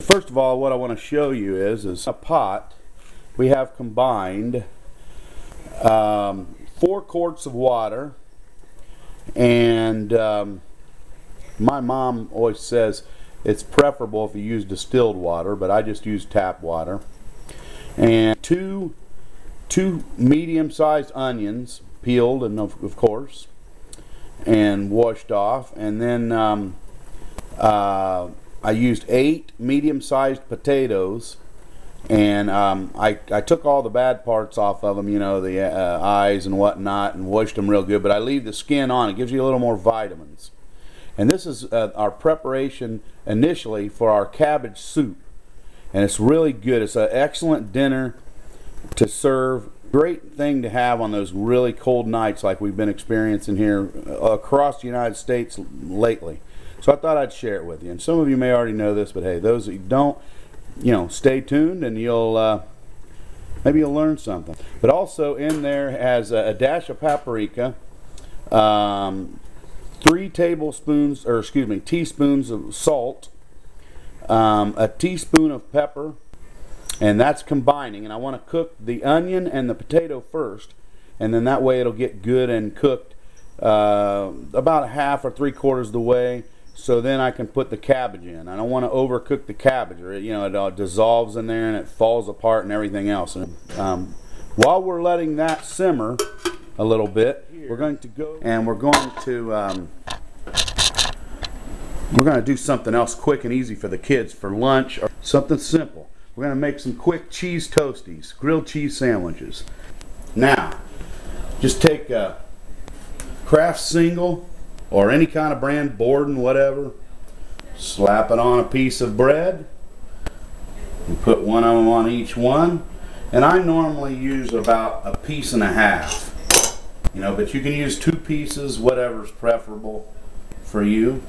First of all, what I want to show you is a pot. We have combined 4 quarts of water, and my mom always says it's preferable if you use distilled water, but I just use tap water, and two medium-sized onions, peeled and of course, and washed off, and then I used 8 medium-sized potatoes, and I took all the bad parts off of them, you know, the eyes and whatnot, and washed them real good, but I leave the skin on. It gives you a little more vitamins. And this is our preparation initially for our cabbage soup, and it's really good. It's an excellent dinner to serve. Great thing to have on those really cold nights like we've been experiencing here across the United States lately. So I thought I'd share it with you. And some of you may already know this, but hey, those that don't, you know, stay tuned and you'll maybe you'll learn something. But also in there has a dash of paprika, 3 tablespoons, or excuse me, teaspoons of salt, a teaspoon of pepper, and that's combining. And I want to cook the onion and the potato first, and then that way it'll get good and cooked about half or 3/4 of the way. So then I can put the cabbage in. I don't want to overcook the cabbage, or you know, it all dissolves in there and it falls apart and everything else. And while we're letting that simmer a little bit, we're going to go and we're going to do something else quick and easy for the kids for lunch, or something simple. We're going to make some quick cheese toasties, grilled cheese sandwiches. Now, just take a Kraft single or any kind of brand, Borden, whatever, slap it on a piece of bread, and put one of them on each one. And I normally use about 1.5 pieces, you know, but you can use 2 pieces, whatever's preferable for you.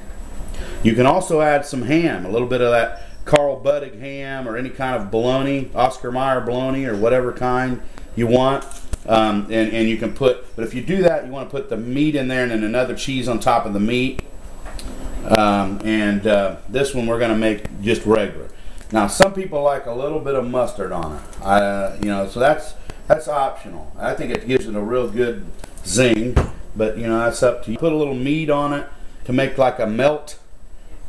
You can also add some ham, a little bit of that Carl Buddig ham, or any kind of bologna, Oscar Mayer bologna, or whatever kind you want. And you can put, but if you do that, you want to put the meat in there and then another cheese on top of the meat. This one we're going to make just regular. Now, some people like a little bit of mustard on it. You know, so that's optional. I think it gives it a real good zing, but you know, that's up to you. Put a little meat on it to make like a melt.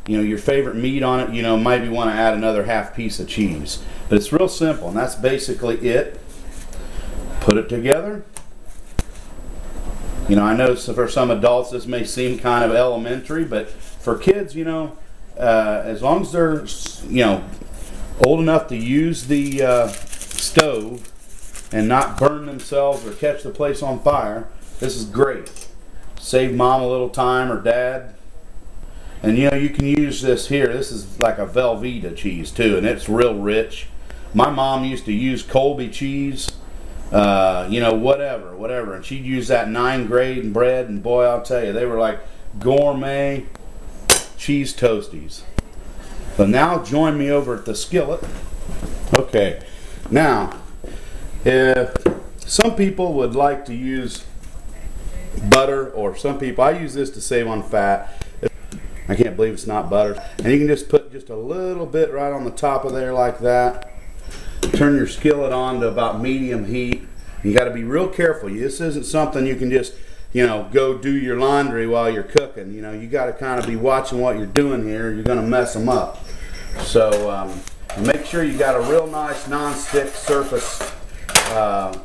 You know, your favorite meat on it. You know, maybe want to add another 1/2 piece of cheese. But it's real simple, and that's basically it. Put it together. You know, I know for some adults this may seem kind of elementary, but for kids, you know, as long as they're, you know, old enough to use the stove and not burn themselves or catch the place on fire, this is great. Save mom a little time, or dad. And you know, you can use this here. This is like a Velveeta cheese too, and it's real rich. My mom used to use Colby cheese, you know, whatever, and she'd use that 9 grade bread, and boy, I'll tell you, they were like gourmet cheese toasties. But now join me over at the skillet. Okay, now if some people would like to use butter, or some people, I use this to save on fat. I can't believe it's not butter. And you can just put just a little bit right on the top of there like that. Turn your skillet on to about medium heat. You got to be real careful. This isn't something you can just, you know, go do your laundry while you're cooking. You know, you got to kind of be watching what you're doing here. You're going to mess them up. So make sure you got a real nice non-stick surface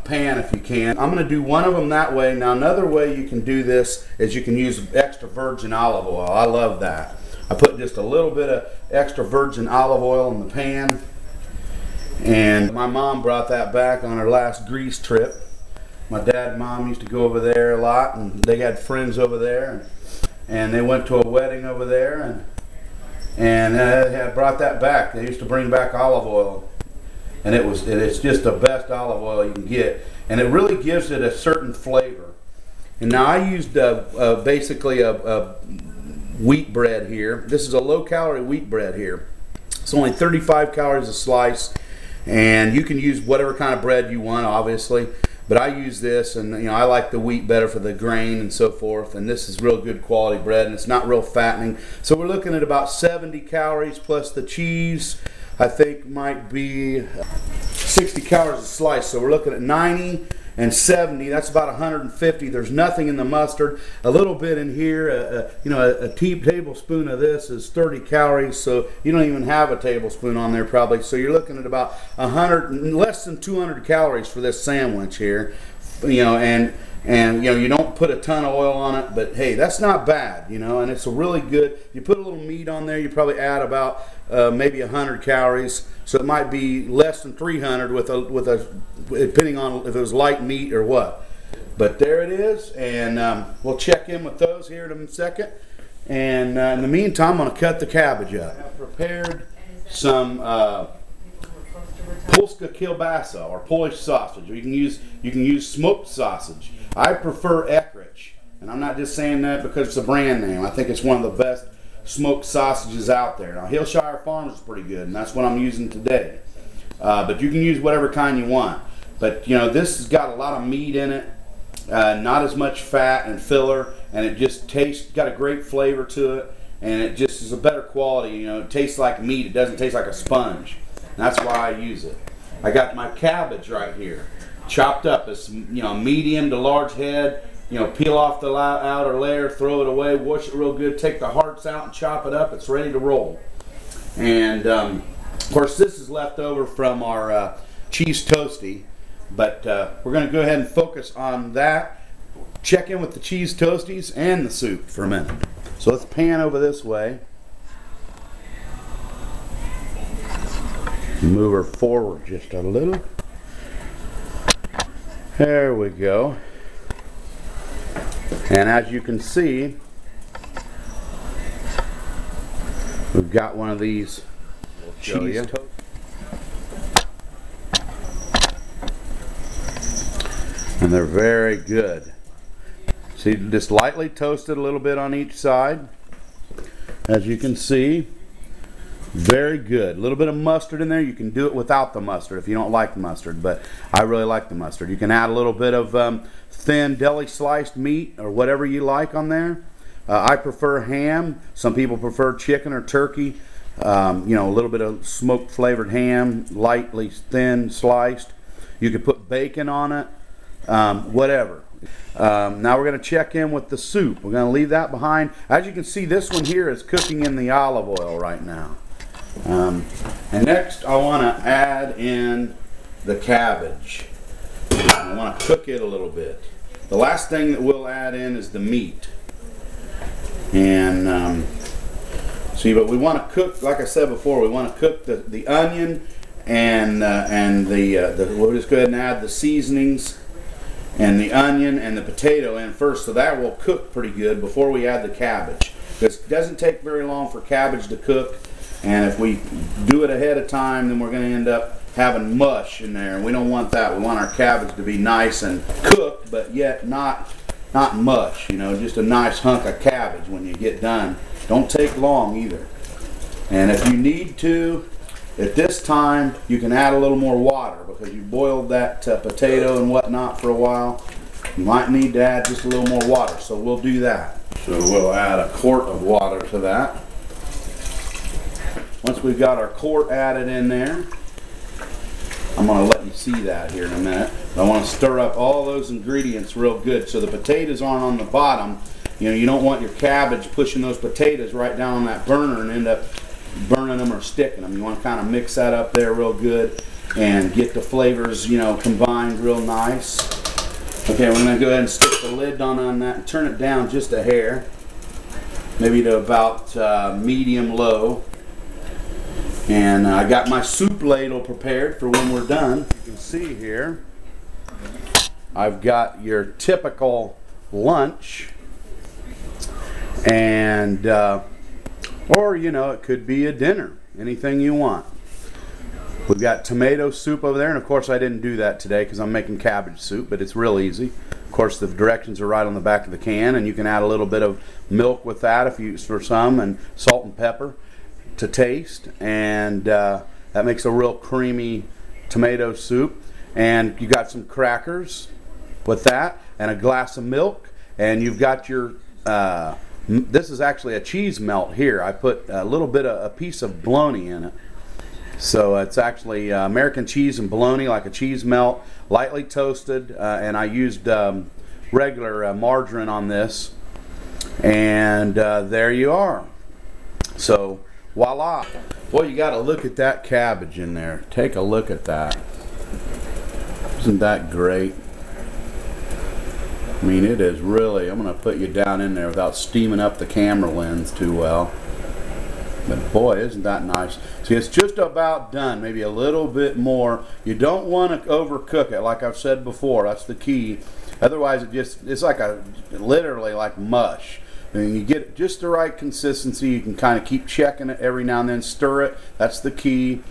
pan if you can. I'm going to do one of them that way. Now another way you can do this is you can use extra virgin olive oil. I love that. I put just a little bit of extra virgin olive oil in the pan, and my mom brought that back on her last Greece trip. My dad and mom used to go over there a lot, and they had friends over there, and they went to a wedding over there, and they had brought that back. They used to bring back olive oil, and it's just the best olive oil you can get, and it really gives it a certain flavor. And now I used basically a wheat bread here. This is a low-calorie wheat bread here. It's only 35 calories a slice, and you can use whatever kind of bread you want, obviously. But I use this, and you know, I like the wheat better for the grain and so forth, and this is real good quality bread, and it's not real fattening. So we're looking at about 70 calories plus the cheese, I think might be 60 calories a slice. So we're looking at 90 and 70, that's about 150. There's nothing in the mustard. A little bit in here, you know, a tablespoon of this is 30 calories, so you don't even have a tablespoon on there probably. So you're looking at about 100, less than 200 calories for this sandwich here. You know, and you know, you don't put a ton of oil on it, but hey, that's not bad, you know, and it's a really good. You put a little meat on there, you probably add about maybe 100 calories, so it might be less than 300 with a depending on if it was light meat or what. But there it is, and we'll check in with those here in a second. And in the meantime, I'm going to cut the cabbage up. I've prepared some Polska kielbasa or Polish sausage, or you can use smoked sausage. I prefer Eckrich, and I'm not just saying that because it's a brand name. I think it's one of the best smoked sausages out there. Now Hillshire Farms is pretty good, and that's what I'm using today. But you can use whatever kind you want. But you know, this has got a lot of meat in it, not as much fat and filler, and it just got a great flavor to it, and it just is a better quality. You know, it tastes like meat. It doesn't taste like a sponge. That's why I use it. I got my cabbage right here, chopped up. It's, you know, medium to large head. You know, peel off the outer layer, throw it away, wash it real good, take the hearts out and chop it up. It's ready to roll. And of course, this is left over from our cheese toasty, but we're going to go ahead and focus on that. Check in with the cheese toasties and the soup for a minute. So let's pan over this way. Move her forward just a little. There we go. And as you can see, we've got one of these cheese toast. And they're very good. See, just lightly toasted a little bit on each side. As you can see, very good. A little bit of mustard in there. You can do it without the mustard if you don't like mustard, but I really like the mustard. You can add a little bit of thin deli sliced meat or whatever you like on there. I prefer ham. Some people prefer chicken or turkey. You know, a little bit of smoked flavored ham, lightly thin sliced. You could put bacon on it, whatever. Now we're going to check in with the soup. We're going to leave that behind. As you can see, this one here is cooking in the olive oil right now. And next I want to add in the cabbage. I want to cook it a little bit. The last thing that we'll add in is the meat. And see, but we want to cook, like I said before, we want to cook the onion and we'll just go ahead and add the seasonings and the onion and the potato in first, so that will cook pretty good before we add the cabbage. Because it doesn't take very long for cabbage to cook, and if we do it ahead of time, then we're going to end up having mush in there, and we don't want that. We want our cabbage to be nice and cooked, but yet not mush. You know, just a nice hunk of cabbage when you get done. Don't take long either. And if you need to, at this time, you can add a little more water because you boiled that potato and whatnot for a while. You might need to add just a little more water, so we'll do that. So we'll add a quart of water to that. Once we've got our quart added in there, I'm going to let you see that here in a minute. I want to stir up all those ingredients real good so the potatoes aren't on the bottom. You know, you don't want your cabbage pushing those potatoes right down on that burner and end up burning them or sticking them. You want to kind of mix that up there real good and get the flavors, you know, combined real nice. Okay, we're going to go ahead and stick the lid on that and turn it down just a hair, maybe to about medium low. And I got my soup ladle prepared for when we're done. You can see here, I've got your typical lunch, and or you know, it could be a dinner, anything you want. We've got tomato soup over there, and of course I didn't do that today because I'm making cabbage soup, but it's real easy. Of course the directions are right on the back of the can, and you can add a little bit of milk with that if you for some, and salt and pepper to taste, and that makes a real creamy tomato soup. and you got some crackers with that, and a glass of milk, and you've got your this is actually a cheese melt here. I put a little bit of a piece of bologna in it, so it's actually American cheese and bologna, like a cheese melt, lightly toasted, and I used regular margarine on this, and there you are. So voila. Boy, you got to look at that cabbage in there. Take a look at that. Isn't that great? I mean, it is really, I'm going to put you down in there without steaming up the camera lens too well. But boy, isn't that nice. See, it's just about done, maybe a little bit more. You don't want to overcook it, like I've said before. That's the key. Otherwise, it's like literally like mush. And you get just the right consistency. You can kind of keep checking it every now and then. Stir it. That's the key.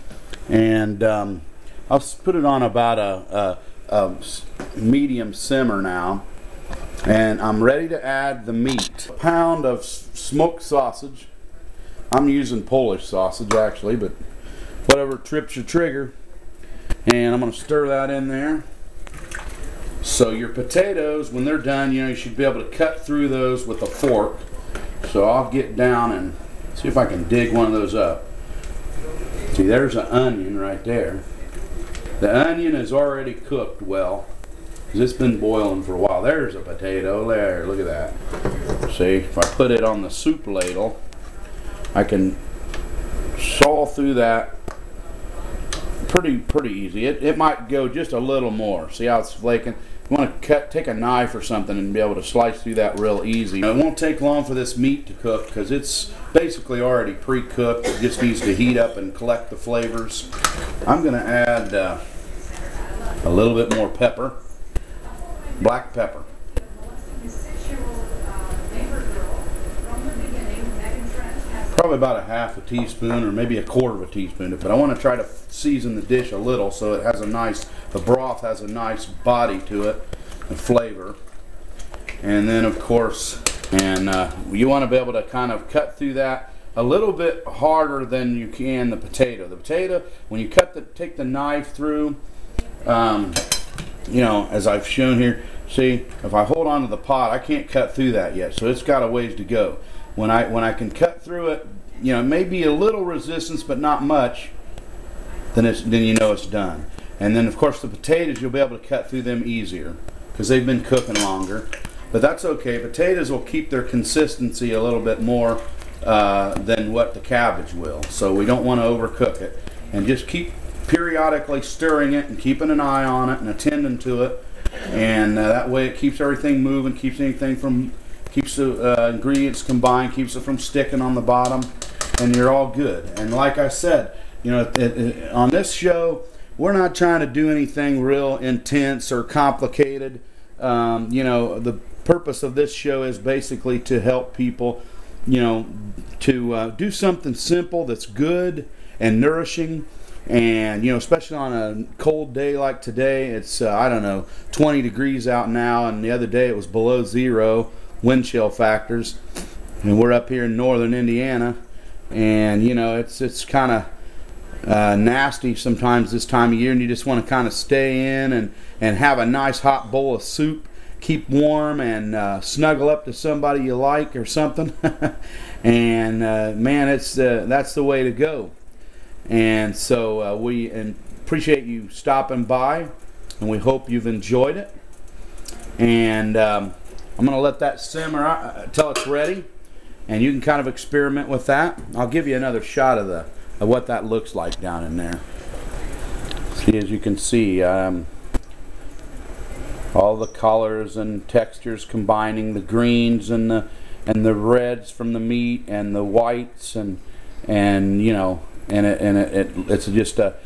And I'll put it on about a medium simmer now. And I'm ready to add the meat. A pound of smoked sausage. I'm using Polish sausage actually, but whatever trips your trigger. And I'm going to stir that in there. So your potatoes, when they're done, you know, you should be able to cut through those with a fork. So I'll get down and see if I can dig one of those up. See, there's an onion right there. The onion is already cooked well. It's been boiling for a while. There's a potato there. Look at that. See, if I put it on the soup ladle, I can saw through that pretty easy. It might go just a little more. See how it's flaking? You want to take a knife or something and be able to slice through that real easy. It won't take long for this meat to cook because it's basically already pre-cooked. It just needs to heat up and collect the flavors. I'm going to add a little bit more pepper. Black pepper. Probably about a half a teaspoon or maybe a quarter of a teaspoon, but I want to try to season the dish a little so it has a nice, the broth has a nice body to it, a flavor. And then of course, and you want to be able to kind of cut through that a little bit harder than you can the potato. The potato, when you take the knife through, you know, as I've shown here, see, if I hold on to the pot, I can't cut through that yet, so it's got a ways to go. When I can cut through it, you know, maybe a little resistance, but not much, then you know it's done. And then of course the potatoes, you'll be able to cut through them easier because they've been cooking longer. But that's okay. Potatoes will keep their consistency a little bit more than what the cabbage will. So we don't want to overcook it, and just keep periodically stirring it and keeping an eye on it and attending to it, and that way it keeps everything moving, keeps the ingredients combined, keeps it from sticking on the bottom, and you're all good. And like I said, you know, on this show, we're not trying to do anything real intense or complicated. You know, the purpose of this show is basically to help people, you know, to do something simple that's good and nourishing. And you know, especially on a cold day like today, it's I don't know, 20 degrees out now, and the other day it was below 0 wind chill factors, and we're up here in northern Indiana, and you know, it's kind of nasty sometimes this time of year, and you just want to kind of stay in and have a nice hot bowl of soup, keep warm, and snuggle up to somebody you like or something. And man, that's the way to go. And so we appreciate you stopping by, and we hope you've enjoyed it. And I'm going to let that simmer until it's ready, and you can kind of experiment with that. I'll give you another shot of what that looks like down in there. See, as you can see, all the colors and textures combining, the greens and the reds from the meat and the whites, and you know. It's just a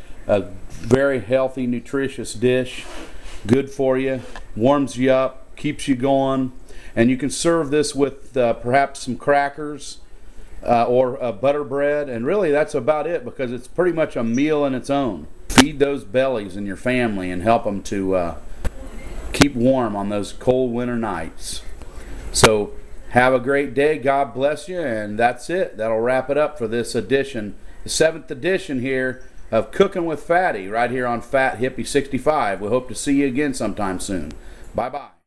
very healthy, nutritious dish, good for you, warms you up, keeps you going, and you can serve this with perhaps some crackers or butter bread, and really that's about it, because it's pretty much a meal in its own. Feed those bellies in your family and help them to keep warm on those cold winter nights. So have a great day, God bless you, and that's it. That'll wrap it up for this edition, the 7th edition here of Cooking with Phatty right here on Fat Hippie 65. We hope to see you again sometime soon. Bye-bye.